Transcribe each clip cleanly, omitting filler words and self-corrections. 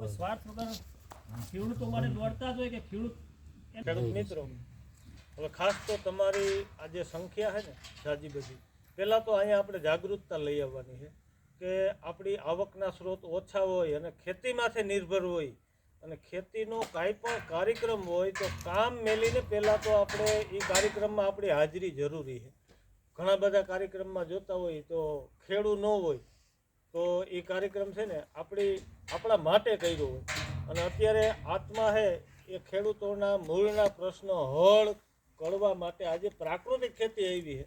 સ્વાર્થ વગર ખેડૂતો માટે દોડતા જ હોય કે ખેડૂત મિત્રો હવે ખાસ તો તમારી આ જે સંખ્યા છે ને જાજી બધી પહેલાં તો અહીંયા આપણે જાગૃતતા લઈ આવવાની છે કે આપણી આવકના સ્ત્રોત ઓછા હોય અને ખેતીમાંથી નિર્ભર હોય અને ખેતીનો કાંઈ પણ કાર્યક્રમ હોય તો કામ મેલીને પહેલાં તો આપણે એ કાર્યક્રમમાં આપણી હાજરી જરૂરી છે. ઘણા બધા કાર્યક્રમમાં જોતા હોય તો ખેડૂત ન હોય તો એ કાર્યક્રમ છે ને આપણા માટે કર્યો હોય અને અત્યારે આત્મા છે એ ખેડૂતોના મૂળના પ્રશ્નો હળ કરવા માટે આજે પ્રાકૃતિક ખેતી આવી છે.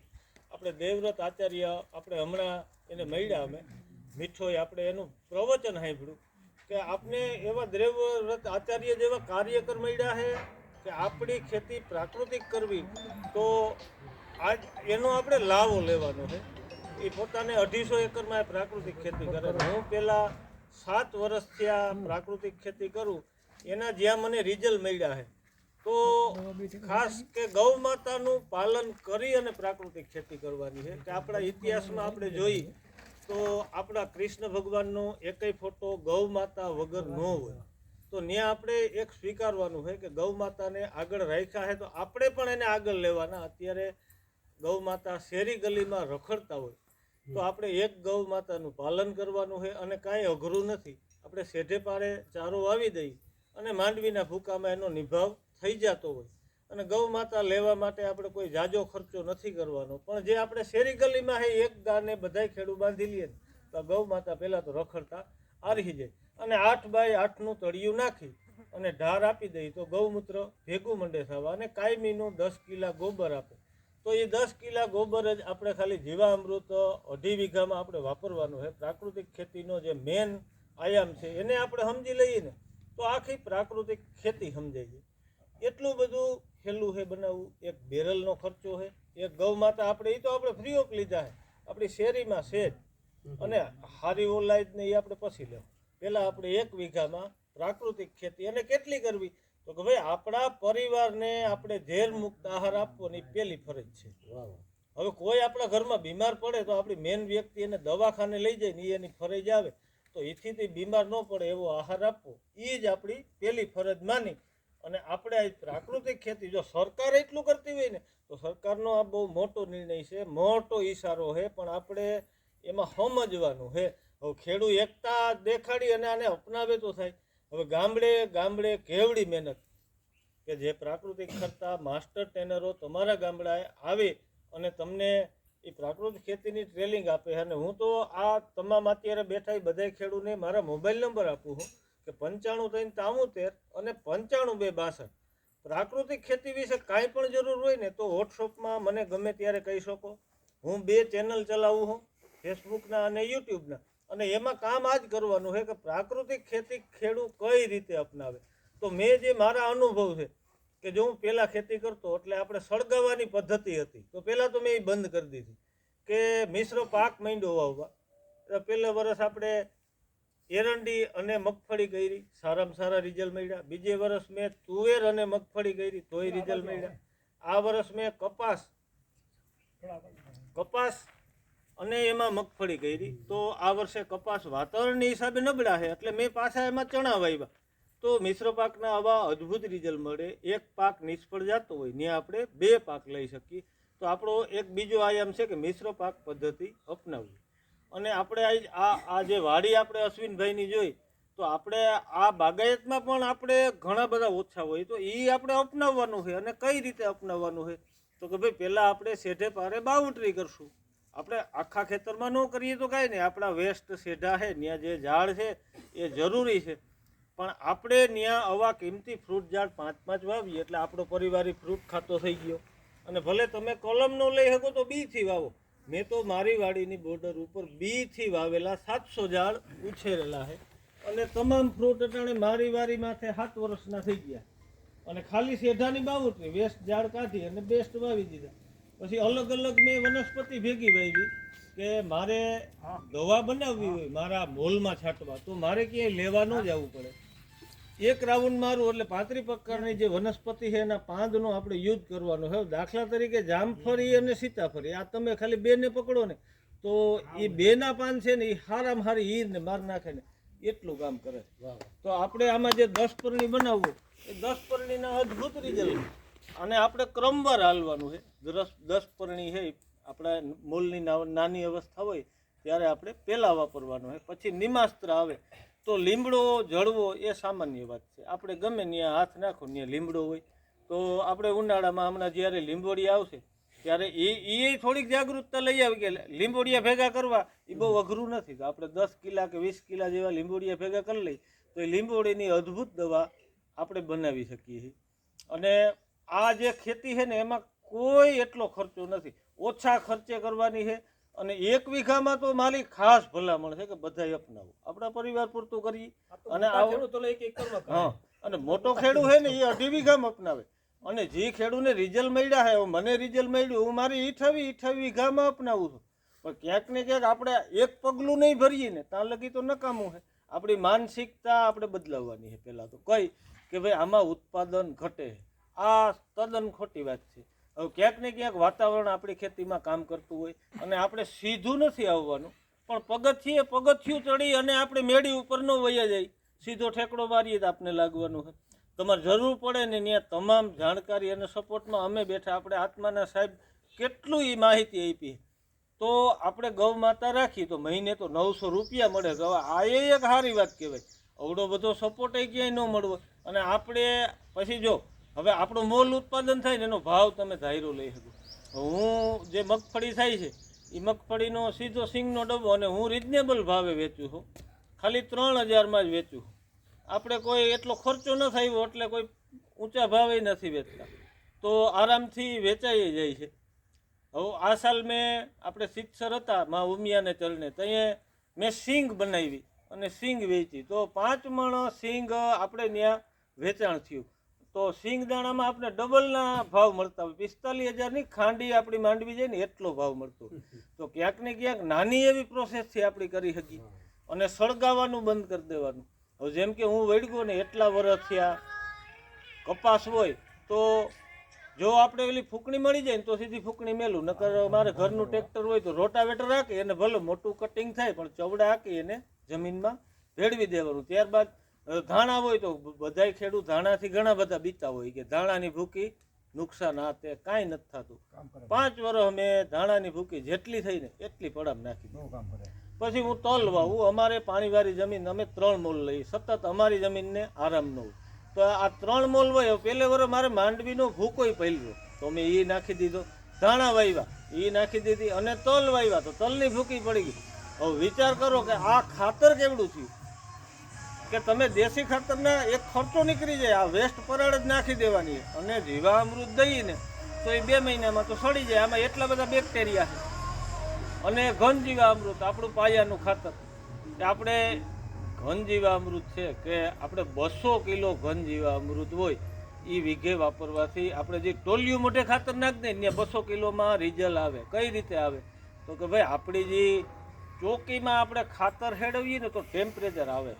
આપણે દેવવ્રત આચાર્ય આપણે હમણાં એને મળ્યા અમે મીઠોય આપણે એનું પ્રવચન સાંભળ્યું કે આપણે એવા દેવવ્રત આચાર્ય જેવા કાર્યકર મળ્યા છે કે આપણી ખેતી પ્રાકૃતિક કરવી તો આજ એનો આપણે લાવો લેવાનો છે. એ પોતાને 250 એકરમાં પ્રાકૃતિક ખેતી કરે. હું પહેલાં 7 વર્ષથી આ પ્રાકૃતિક ખેતી કરું એના જ્યાં મને રિઝલ્ટ મળ્યા છે તો ખાસ કે ગૌ માતાનું પાલન કરી અને પ્રાકૃતિક ખેતી કરવાની છે. કે આપણા ઇતિહાસમાં આપણે જોઈએ તો આપણા કૃષ્ણ ભગવાનનો એકેય ફોટો ગૌ માતા વગર ન હોય તો ત્યાં આપણે એક સ્વીકારવાનું છે કે ગૌ માતાને આગળ રાખ્યા છે તો આપણે પણ એને આગળ લેવાના. અત્યારે ગૌ માતા શેરી ગલીમાં રખડતા હોય તો આપણે એક ગૌ માતાનું પાલન કરવાનું છે અને કાંઈ અઘરું નથી. આપણે શેઢે પારે ચારો વાવી દઈએ અને માંડવીના ભૂકામાં એનો નિભાવ થઈ જતો હોય અને ગૌ માતા લેવા માટે આપણે કોઈ જાજો ખર્ચો નથી કરવાનો. પણ જે આપણે શેરી ગલીમાં છે એક ગાને બધાય ખેડૂ બાંધી લઈએ ને તો ગૌ માતા પહેલાં તો રખડતા આરહી જાય અને 8x8નું તળિયું નાખી અને ઢાર આપી દઈએ તો ગૌમૂત્ર ભેગું મંડે થવા અને કાયમીનું 10 કિલા ગોબર આપે તો એ 10 કિલા ગોબર જ આપણે ખાલી જીવામૃત 2.5 વીઘામાં આપણે વાપરવાનું છે. પ્રાકૃતિક ખેતીનો જે મેન આયામ છે એને આપણે સમજી લઈએ ને તો આખી પ્રાકૃતિક ખેતી સમજાઈ જાય. એટલું બધું હેલું છે બનાવવું. એક બેરલનો ખર્ચો છે. એક ગૌ માતા આપણે એ તો આપણે ફ્રી ઓફ લીધા છે આપણી શેરીમાં છે જ અને હારી ઓલાયદને એ આપણે પછી લેવું. પહેલાં આપણે 1 વીઘામાં પ્રાકૃતિક ખેતી અને કેટલી કરવી તો કે ભાઈ આપણા પરિવારને આપણે ઝેર મુક્ત આહાર આપવાની પહેલી ફરજ છે. હવે કોઈ આપણા ઘરમાં બીમાર પડે તો આપણી મેન વ્યક્તિ એને દવાખાને લઈ જાય ને એની ફરજ આવે તો એથી બીમાર ન પડે એવો આહાર આપવો એ જ આપણી પહેલી ફરજ માની અને આપણે આ પ્રાકૃતિક ખેતી જો સરકાર એટલું કરતી હોય ને તો સરકારનો આ બહુ મોટો નિર્ણય છે, મોટો ઈશારો છે પણ આપણે એમાં સમજવાનું છે. હવે ખેડૂત એકતા દેખાડી અને આને અપનાવે તો થાય. હવે ગામડે કેવડી મહેનત કે જે પ્રાકૃતિક કરતા માસ્ટર ટ્રેનરો તમારા ગામડાએ આવે અને તમને એ પ્રાકૃતિક ખેતીની ટ્રેનિંગ આપે. અને હું તો આ તમામ અત્યારે બેઠા બધા ખેડૂતને મારા મોબાઈલ નંબર આપું છું કે 95 373 અને 95 262. પ્રાકૃતિક ખેતી વિશે કાંઈ પણ જરૂર હોય ને તો વોટ્સઅપમાં મને ગમે ત્યારે કહી શકો. હું 2 ચેનલ ચલાવું છું, ફેસબુકના અને યુટ્યુબના, અને એમાં કામ આ જ કરવાનું છે કે પ્રાકૃતિક ખેતી ખેડૂત કઈ રીતે અપનાવે. તો મેં જે મારા અનુભવ છે કે જો હું પહેલાં ખેતી કરતો એટલે આપણે સળગાવવાની પદ્ધતિ હતી તો પહેલાં તો મેં એ બંધ કરી દીધી કે મિશ્ર પાક માંડ્યો વાવવા. પહેલા વર્ષ આપણે એરંડી અને મગફળી કરી, સારામાં સારા રિઝલ્ટ મળ્યા. બીજે વર્ષ મેં તુવેર અને મગફળી કરી તોય રિઝલ્ટ મળ્યા. આ વર્ષ મેં કપાસ અને એમાં મગફળી કરી તો આ વર્ષે કપાસ વાતાવરણની હિસાબે નબળા છે એટલે મેં પાછા એમાં ચણા વાવ્યા. તો મિશ્ર પાકના આવા અદ્ભુત રિઝલ્ટ મળે. એક પાક નિષ્ફળ જતો હોય ત્યાં આપણે 2 પાક લઈ શકીએ. તો આપણો એક બીજો આયામ છે કે મિશ્ર પાક પદ્ધતિ અપનાવવી. અને આપણે આ જે વાડી આપણે અશ્વિનભાઈની જોઈ તો આપણે આ બાગાયતમાં પણ આપણે ઘણા બધા ઓછા હોય તો એ આપણે અપનાવવાનું છે. અને કઈ રીતે અપનાવવાનું છે તો કે ભાઈ પહેલાં આપણે શેઢે પારે બાઉન્ડ્રી કરશું. આપણે આખા ખેતરમાં ન કરીએ તો કાંઈ નહીં, આપણા વેસ્ટ શેઢા છે ત્યાં જે ઝાડ છે એ જરૂરી છે પણ આપણે ત્યાં આવા કિંમતી ફ્રૂટ ઝાડ 5-5 વાવીએ એટલે આપણો પરિવારી ફ્રૂટ ખાતો થઈ ગયો. અને ભલે તમે કલમનો લઈ શકો તો બીથી વાવો. મેં તો મારી વાડીની બોર્ડર ઉપર બીથી વાવેલા 700 ઝાડ ઉછેરેલા છે અને તમામ ફ્રૂટ અટાણે મારી વારી માથે 7 વર્ષના થઈ ગયા. અને ખાલી શેઢાની બાઉન્ડ્રી વેસ્ટ ઝાડ કાઢી અને બેસ્ટ વાવી દીધા. પછી અલગ અલગ મેં વનસ્પતિ ભેગી વાવી કે મારે દવા બનાવવી હોય મારા મોલમાં છાંટવા તો મારે ક્યાંય લેવા ન જવું પડે. એક રાઉન્ડ મારું એટલે 35 પ્રકારની જે વનસ્પતિ છે એના પાંદનો આપણે યુઝ કરવાનો છે. દાખલા તરીકે જામફળી અને સીતાફળી આ તમે ખાલી 2ને પકડો ને તો એ 2ના પાન છે ને એ હારામાં હારી ઈરને માર નાખે ને એટલું કામ કરે છે. તો આપણે આમાં જે 10 પરણી બનાવવું એ 10 પરણીના અદ્ભુત રિઝલ્ટ અને આપણે ક્રમવાર હાલવાનું છે. 10 પરણી છે આપણા મૂળની નાની અવસ્થા હોય ત્યારે આપણે પહેલાં વાપરવાનું હોય, પછી નિમાસ્ત્ર આવે તો લીમડો જળવો એ સામાન્ય વાત છે. આપણે ગમે ત્યાં હાથ નાખો ત્યાં લીમડો હોય તો આપણે ઉનાળામાં હમણાં જ્યારે લીંબોડી આવશે ત્યારે એ થોડીક જાગૃતતા લઈ આવી કે લીંબોડિયા ભેગા કરવા એ બહુ અઘરું નથી. તો આપણે 10 કિલા કે 20 કિલા જેવા લીંબોડિયા ભેગા કરી લઈ તો એ લીંબોડીની અદ્ભુત દવા આપણે બનાવી શકીએ છીએ. અને આ જે ખેતી છે ને એમાં કોઈ એટલો ખર્ચો નથી, ઓછા ખર્ચે કરવાની છે. અને 1 વીઘામાં તો મારી ખાસ ભલામણ છે કે બધાય અપનાવો, આપણા પરિવાર પૂરતું કરીએ. અને હા, અને મોટો ખેડૂત છે ને એ 2.5 વીઘામાં અપનાવે. અને જે ખેડૂતને રિઝલ્ટ મળ્યા છે, મને રિઝલ્ટ મળ્યું, હું મારી 28 વીઘામાં અપનાવું છું. પણ ક્યાંક ને ક્યાંક આપણે એક પગલું નહીં ભરીએ ને ત્યાં લગી તો નકામું છે. આપણી માનસિકતા આપણે બદલાવવાની છે. પહેલાં તો કઈ કે ભાઈ આમાં ઉત્પાદન ઘટે, આ તદ્દન ખોટી વાત છે. હવે ક્યાંક ને ક્યાંક વાતાવરણ આપણી ખેતીમાં કામ કરતું હોય અને આપણે સીધું નથી આવવાનું, પણ પગથિયું ચડી અને આપણે મેળી ઉપર ન વયા જાય, સીધો ઠેકડો મારીએ તો આપણે લાગવાનું છે. તમારે જરૂર પડે ને ત્યાં તમામ જાણકારી અને સપોર્ટમાં અમે બેઠા. આપણે આત્માના સાહેબ કેટલું એ માહિતી આપી. તો આપણે ગૌ માતા રાખી તો મહિને તો 900 રૂપિયા મળે. હવે આ એક સારી વાત કહેવાય. અવડો બધો સપોર્ટ એ ક્યાંય ન મળવો. અને આપણે પછી જો હવે આપણું મોલ ઉત્પાદન થાય ને એનો ભાવ તમે ધાર્યો લઈ શકો. હું જે મગફળી થાય છે એ મગફળીનો સીધો સિંગનો ડબ્બો અને હું રિઝનેબલ ભાવે વેચું છું, ખાલી 3000માં જ વેચું છું. આપણે કોઈ એટલો ખર્ચો ન થયો એટલે કોઈ ઊંચા ભાવે નથી વેચતા, તો આરામથી વેચાઈ જાય છે. હવે આ સાલ મેં આપણે સિત્સર હતા માં ઉમિયાને ચરણે ત્યાં મેં સિંગ બનાવી અને સિંગ વેચી, તો 5 મણ સિંગ આપણે ત્યાં વેચાણ થયું. તો સિંગ દાણામાં આપણે ડબલના ભાવ મળતા હોય. 45,000ની ખાંડી આપણી માંડવી જાય ને એટલો ભાવ મળતો. તો ક્યાંક ને ક્યાંક નાની એવી પ્રોસેસથી આપણે કરી શકીએ. અને સળગાવવાનું બંધ કરી દેવાનું. હવે જેમ કે હું વળગ્યો ને એટલા વર્ષ થયા, કપાસ હોય તો જો આપણે પેલી ફૂંકણી મળી જાય ને તો સીધી ફૂંકણી મેલું, નકર મારે ઘરનું ટ્રેક્ટર હોય તો રોટાવેટર રાખી એને ભલે મોટું કટિંગ થાય પણ ચવડા હાકી એને જમીનમાં ભેળવી દેવાનું. ત્યારબાદ ધાણા હોય તો બધાય ખેડૂત ધાણાથી ઘણા બધા બીતા હોય કે ધાણાની ભૂકી નુકસાન આ તે કાંઈ નથી થતું. 5 વર્ષ અમે ધાણાની ભૂકી જેટલી થઈ ને એટલી પડામ નાખી દઉં. પછી હું તલ વાવું. અમારે પાણીવાળી જમીન, અમે 3 મોલ લઈએ સતત, અમારી જમીનને આરામ ન હોય. તો આ 3 મોલ હોય. પહેલે વર્ષ મારે માંડવીનો ભૂકોય પહેલ્યો તો મેં એ નાખી દીધો, ધાણા વાવ્યા એ નાખી દીધી, અને તલ વાવ્યા તો તલની ભૂકી પડી ગઈ. હવે વિચાર કરો કે આ ખાતર કેવડું થયું કે તમે દેશી ખાતરના એક ખર્ચો નીકળી જાય, આ વેસ્ટ પરાળ જ નાખી દેવાની. અને જીવામૃત દઈને તો એ 2 મહિનામાં તો સડી જાય. આમાં એટલા બધા બેક્ટેરિયા છે. અને ઘન જીવામૃત આપણું પાયાનું ખાતર, આપણે ઘન જીવામૃત છે કે આપણે 200 કિલો ઘન જીવામૃત હોય એ વીઘે વાપરવાથી આપણે જે ટોલિયું મોઢે ખાતર નાખ દઈએ ને 200 કિલોમાં રિઝલ્ટ આવે. કઈ રીતે આવે તો કે ભાઈ આપણી જે ચોકીમાં આપણે ખાતર હેડવીએ ને તો ટેમ્પરેચર આવે,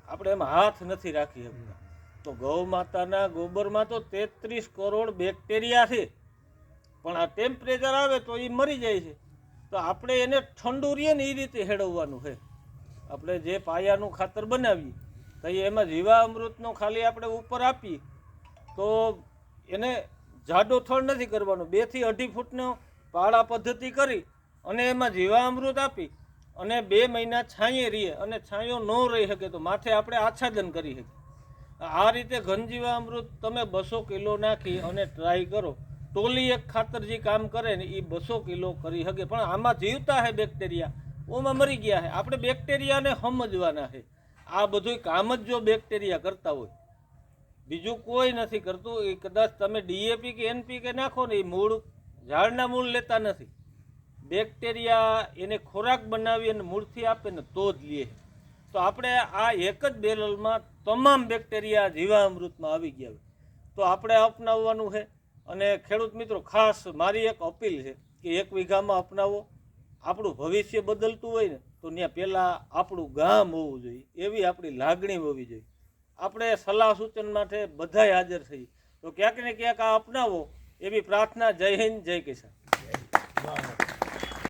આપણે એમાં હાથ નથી રાખી શકતા. તો ગૌ માતાના ગોબરમાં તો 33 કરોડ બેક્ટેરિયા છે, પણ આ ટેમ્પરેચર આવે તો એ મરી જાય છે. તો આપણે એને ઠંડુ રહીએ ને એ રીતે હેડવવાનું છે. આપણે જે પાયાનું ખાતર બનાવીએ તો એમાં જીવામૃતનો ખાલી આપણે ઉપર આપીએ તો એને જાડો થળ નથી કરવાનો. 2 થી 2.5 ફૂટનો પાળા પદ્ધતિ કરી અને એમાં જીવામૃત આપી અને 2 મહિના છાંયે રહીએ, અને છાંયો ન રહી શકે તો માથે આપણે આચ્છાદન કરી શકીએ. આ રીતે ઘન જીવામૃત તમે 200 કિલો નાખી અને ટ્રાય કરો. ટોલી એક ખાતર જે કામ કરે ને એ 200 કિલો કરી શકે. પણ આમાં જીવતા છે બેક્ટેરિયા, ઓમાં મરી ગયા છે. આપણે બેક્ટેરિયાને સમજવાના છે. આ બધું કામ જ જો બેક્ટેરિયા કરતા હોય, બીજું કોઈ નથી કરતું. એ કદાચ તમે ડીએપી કે એનપીકે નાખો ને એ મૂળ ઝાડના મૂળ લેતા નથી. બેક્ટેરિયા એને ખોરાક બનાવી અને મૂળથી આપે ને તો જ લે. તો આપણે આ એક જ બેરલમાં તમામ બેક્ટેરિયા જીવામૃતમાં આવી ગયા. તો આપણે અપનાવવાનું છે. અને ખેડૂત મિત્રો ખાસ મારી એક અપીલ છે કે 1 વીઘામાં અપનાવો. આપણું ભવિષ્ય બદલતું હોય ને તો ત્યાં પહેલાં આપણું ગામ હોવું જોઈએ, એવી આપણી લાગણી હોવી જોઈએ. આપણે સલાહ સૂચન માટે બધાય હાજર થઈ. તો ક્યાંક ને ક્યાંક આ અપનાવો એવી પ્રાર્થના. જય હિન્દ, જય કિસાન.